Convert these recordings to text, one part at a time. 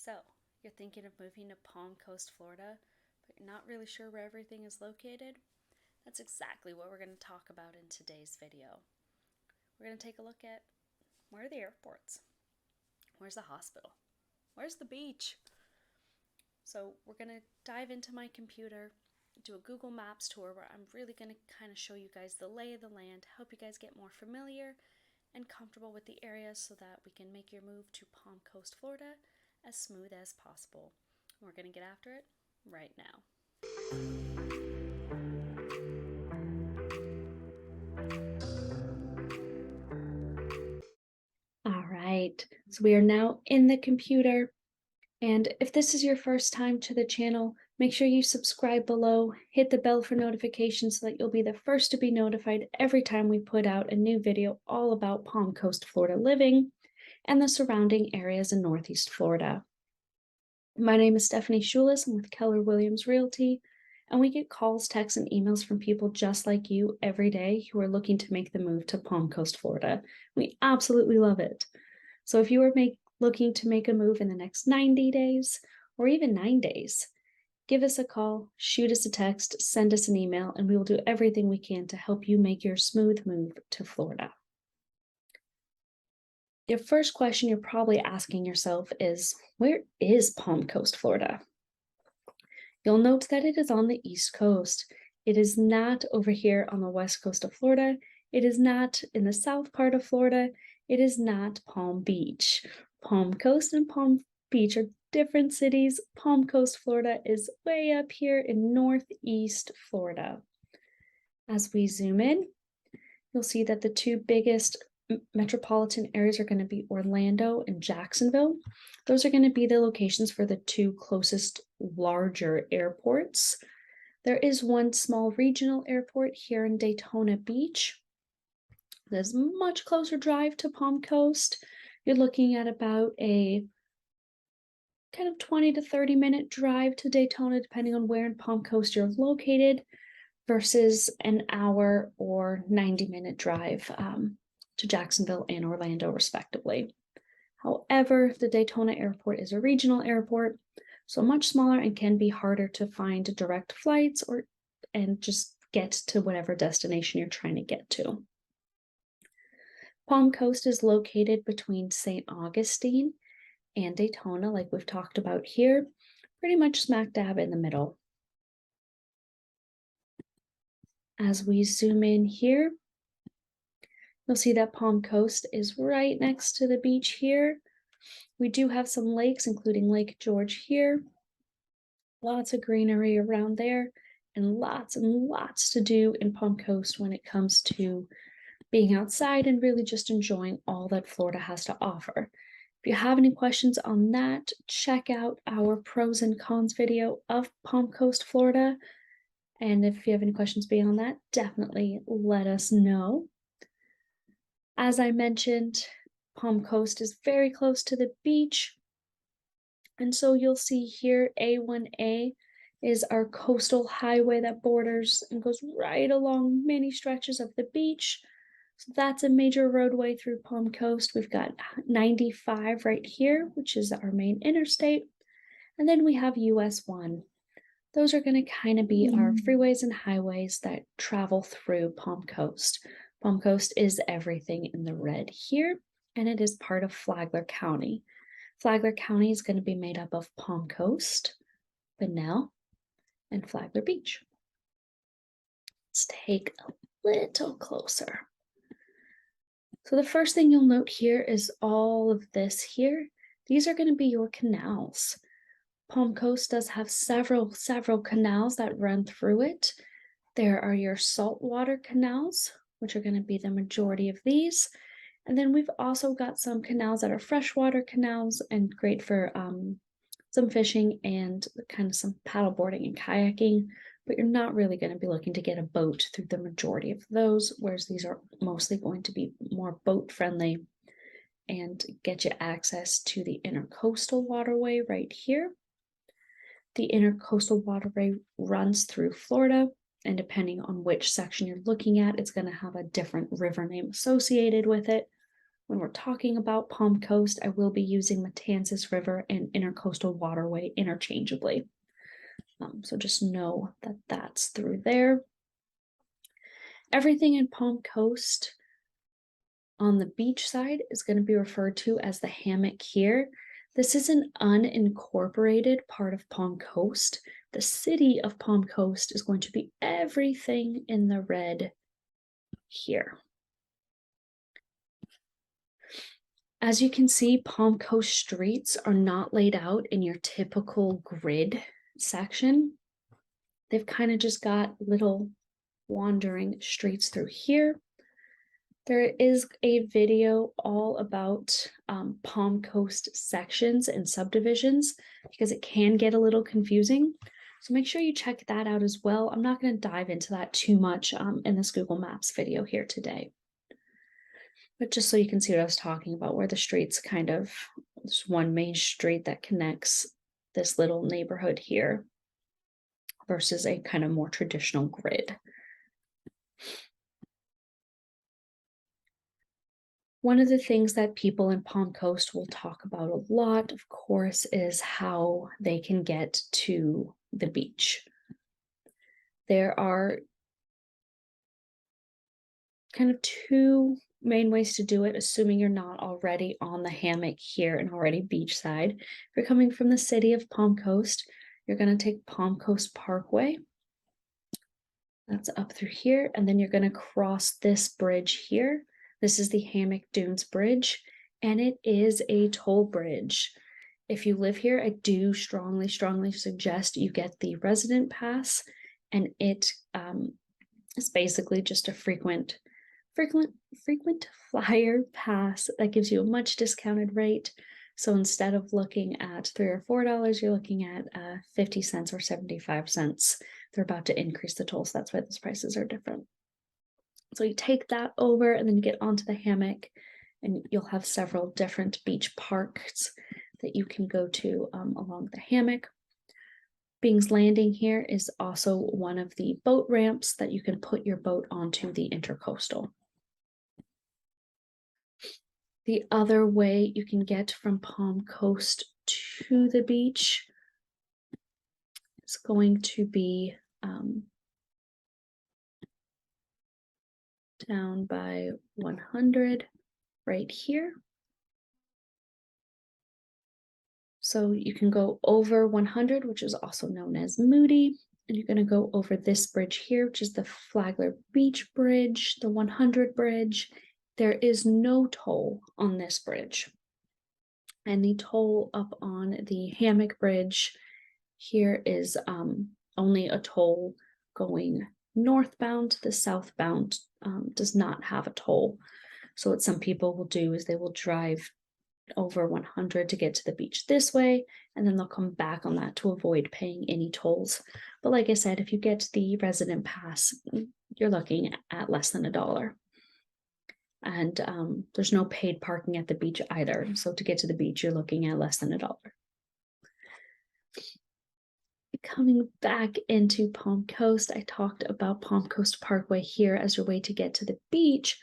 So, you're thinking of moving to Palm Coast, Florida, but you're not really sure where everything is located? That's exactly what we're going to talk about in today's video. We're going to take a look at where are the airports? Where's the hospital? Where's the beach? So, we're going to dive into my computer, do a Google Maps tour where I'm really going to kind of show you guys the lay of the land, help you guys get more familiar and comfortable with the area so that we can make your move to Palm Coast, Florida as smooth as possible. We're going to get after it right now. All right, so we are now in the computer. And if this is your first time to the channel, make sure you subscribe below, hit the bell for notifications so that you'll be the first to be notified every time we put out a new video all about Palm Coast, Florida living and the surrounding areas in Northeast Florida. My name is Stephanie Schulis. I'm with Keller Williams Realty, and we get calls, texts, and emails from people just like you every day who are looking to make the move to Palm Coast, Florida. We absolutely love it. So if you are looking to make a move in the next 90 days or even 9 days, give us a call, shoot us a text, send us an email, and we will do everything we can to help you make your smooth move to Florida. Your first question you're probably asking yourself is, where is Palm Coast, Florida? You'll note that it is on the East Coast. It is not over here on the west coast of Florida. It is not in the south part of Florida. It is not Palm Beach. Palm Coast and Palm Beach are different cities. Palm Coast, Florida is way up here in Northeast Florida. As we zoom in, you'll see that the two biggest metropolitan areas are going to be Orlando and Jacksonville. Those are going to be the locations for the two closest larger airports. There is one small regional airport here in Daytona Beach. There's a much closer drive to Palm Coast. You're looking at about a kind of 20 to 30 minute drive to Daytona, depending on where in Palm Coast you're located, versus an hour or 90-minute drive to Jacksonville and Orlando, respectively. However, the Daytona airport is a regional airport, so much smaller and can be harder to find direct flights and just get to whatever destination you're trying to get to. Palm Coast is located between St. Augustine and Daytona, like we've talked about here, pretty much smack dab in the middle. As we zoom in here, you'll see that Palm Coast is right next to the beach here. We do have some lakes, including Lake George here. Lots of greenery around there, and lots to do in Palm Coast when it comes to being outside and really just enjoying all that Florida has to offer. If you have any questions on that, check out our pros and cons video of Palm Coast, Florida. And if you have any questions beyond that, definitely let us know. As I mentioned, Palm Coast is very close to the beach. And so you'll see here, A1A is our coastal highway that borders and goes right along many stretches of the beach. So that's a major roadway through Palm Coast. We've got 95 right here, which is our main interstate. And then we have US 1. Those are going to kind of be our freeways and highways that travel through Palm Coast. Palm Coast is everything in the red here, and it is part of Flagler County. Flagler County is going to be made up of Palm Coast, Belle, and Flagler Beach. Let's take a little closer. So the first thing you'll note here is all of this here. These are going to be your canals. Palm Coast does have several canals that run through it. There are your saltwater canals, which are going to be the majority of these. And then we've also got some canals that are freshwater canals and great for some fishing and kind of some paddleboarding and kayaking, but you're not really going to be looking to get a boat through the majority of those, whereas these are mostly going to be more boat friendly and get you access to the intercoastal waterway right here. The intercoastal waterway runs through Florida, and depending on which section you're looking at, it's going to have a different river name associated with it. when we're talking about Palm Coast, I will be using Matanzas River and Intercoastal Waterway interchangeably. So just know that that's through there. Everything in Palm Coast on the beach side is going to be referred to as the Hammock here. This is an unincorporated part of Palm Coast. The city of Palm Coast is going to be everything in the red here. As you can see, Palm Coast streets are not laid out in your typical grid section. They've kind of just got little wandering streets through here. There is a video all about Palm Coast sections and subdivisions because it can get a little confusing. So make sure you check that out as well. I'm not going to dive into that too much in this Google Maps video here today. But just so you can see what I was talking about, where the streets kind of, there's one main street that connects this little neighborhood here versus a kind of more traditional grid. One of the things that people in Palm Coast will talk about a lot, of course, is how they can get to the beach. There are kind of two main ways to do it, assuming you're not already on the Hammock here and already beachside. If you're coming from the city of Palm Coast, you're going to take Palm Coast Parkway. That's up through here, and then you're going to cross this bridge here. This is the Hammock Dunes Bridge, and it is a toll bridge. If you live here, I do strongly suggest you get the resident pass, and it is basically just a frequent flyer pass that gives you a much discounted rate. So instead of looking at $3 or $4, you're looking at 50 cents or 75 cents. They're about to increase the toll, so that's why those prices are different. So you take that over and then you get onto the Hammock, and you'll have several different beach parks that you can go to along the Hammock. Bing's Landing here is also one of the boat ramps that you can put your boat onto the Intercoastal. The other way you can get from Palm Coast to the beach is going to be down by 100 right here. So you can go over 100, which is also known as Moody, and you're going to go over this bridge here, which is the Flagler Beach Bridge, the 100 bridge. There is no toll on this bridge. And the toll up on the Hammock Bridge here is only a toll going northbound. The southbound does not have a toll. So what some people will do is they will drive over 100 to get to the beach this way, and then they'll come back on that to avoid paying any tolls. But like I said, if you get the resident pass, you're looking at less than $1. And there's no paid parking at the beach either. So to get to the beach, you're looking at less than $1. Coming back into Palm Coast, I talked about Palm Coast Parkway here as your way to get to the beach.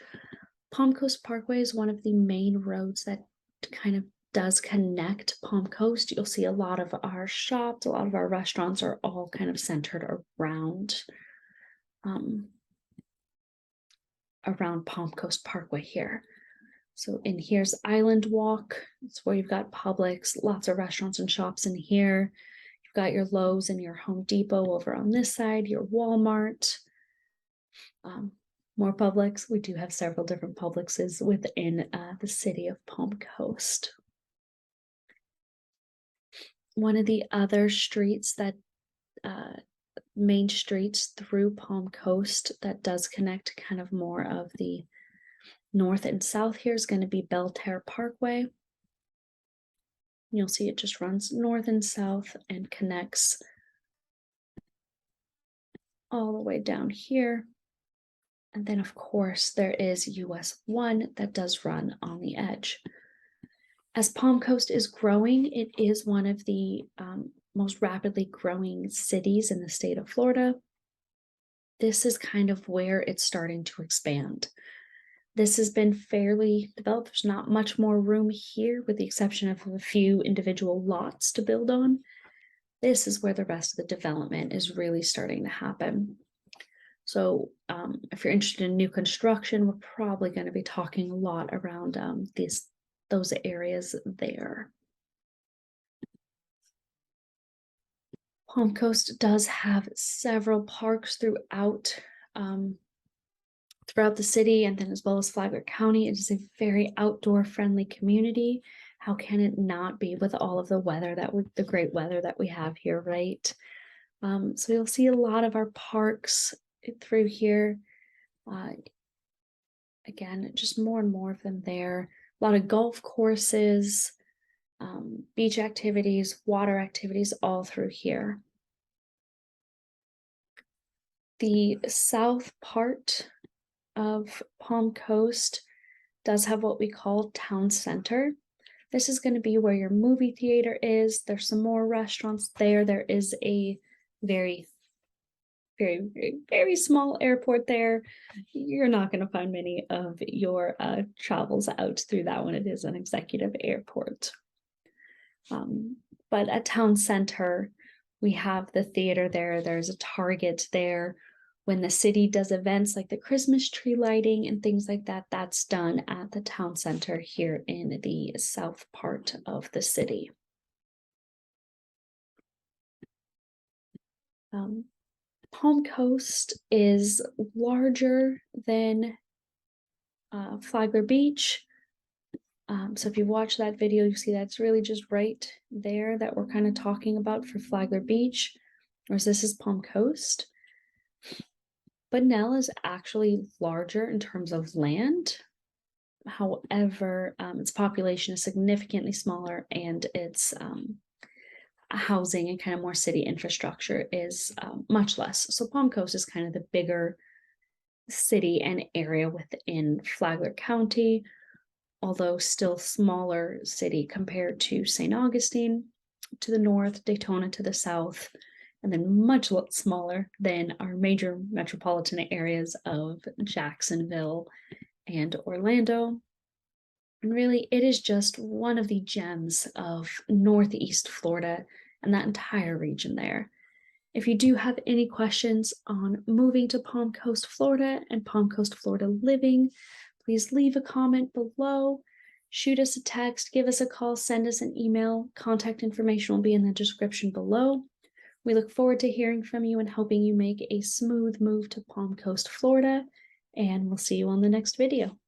Palm Coast Parkway is one of the main roads that kind of does connect Palm Coast. You'll see a lot of our shops, a lot of our restaurants are all kind of centered around Palm Coast Parkway here. So in here's Island Walk. It's where you've got Publix, lots of restaurants and shops in here. You've got your Lowe's and your Home Depot over on this side, your Walmart, more Publix. We do have several different Publixes within the city of Palm Coast. One of the other streets that main streets through Palm Coast that does connect kind of more of the north and south here is going to be Belle Terre Parkway. You'll see it just runs north and south and connects all the way down here. And then of course there is US 1 that does run on the edge. As Palm Coast is growing, it is one of the most rapidly growing cities in the state of Florida. This is kind of where it's starting to expand. This has been fairly developed. There's not much more room here with the exception of a few individual lots to build on. This is where the rest of the development is really starting to happen. So if you're interested in new construction, we're probably going to be talking a lot around those areas there. Palm Coast does have several parks throughout the city, and then as well as Flagler County. It is a very outdoor friendly community. How can it not be with all of the weather the great weather that we have here, right? So you'll see a lot of our parks through here. Again, just more and more of them there. A lot of golf courses, beach activities, water activities, all through here. The south part of Palm Coast does have what we call town center. This is going to be where your movie theater is. There's some more restaurants there. There is a very, very, very, very small airport there. You're not going to find many of your travels out through that one. It is an executive airport. But at town center, we have the theater there. There's a Target there. When the city does events like the Christmas tree lighting and things like that, that's done at the town center here in the south part of the city. Palm Coast is larger than Flagler Beach. So if you watch that video, you see that's really just right there that we're kind of talking about for Flagler Beach, whereas this is Palm Coast. Bunnell is actually larger in terms of land. However, its population is significantly smaller, and its housing and kind of more city infrastructure is much less. So Palm Coast is kind of the bigger city and area within Flagler County, although still smaller city compared to St. Augustine to the north, Daytona to the south, and then much smaller than our major metropolitan areas of Jacksonville and Orlando. And really, it is just one of the gems of Northeast Florida and that entire region there. If you do have any questions on moving to Palm Coast, Florida and Palm Coast, Florida living, please leave a comment below, shoot us a text, give us a call, send us an email. Contact information will be in the description below. We look forward to hearing from you and helping you make a smooth move to Palm Coast, Florida, and we'll see you on the next video.